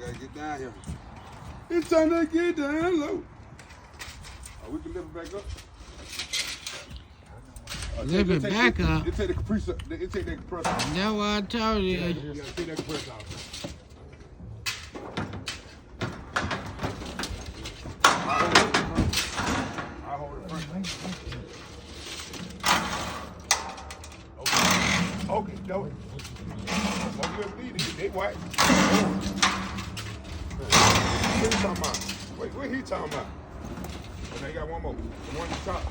gotta get down here. It's time to get down low. Oh, we can lift it back up. Lift it back up. It take the compressor. It take that compressor off. That's what I told you. You gotta take that compressor off. I'll hold it front. Okay, do it. What you ever need to get, they white. What he talking about? Wait, what he talking about? Okay, you got one more. The one at the top.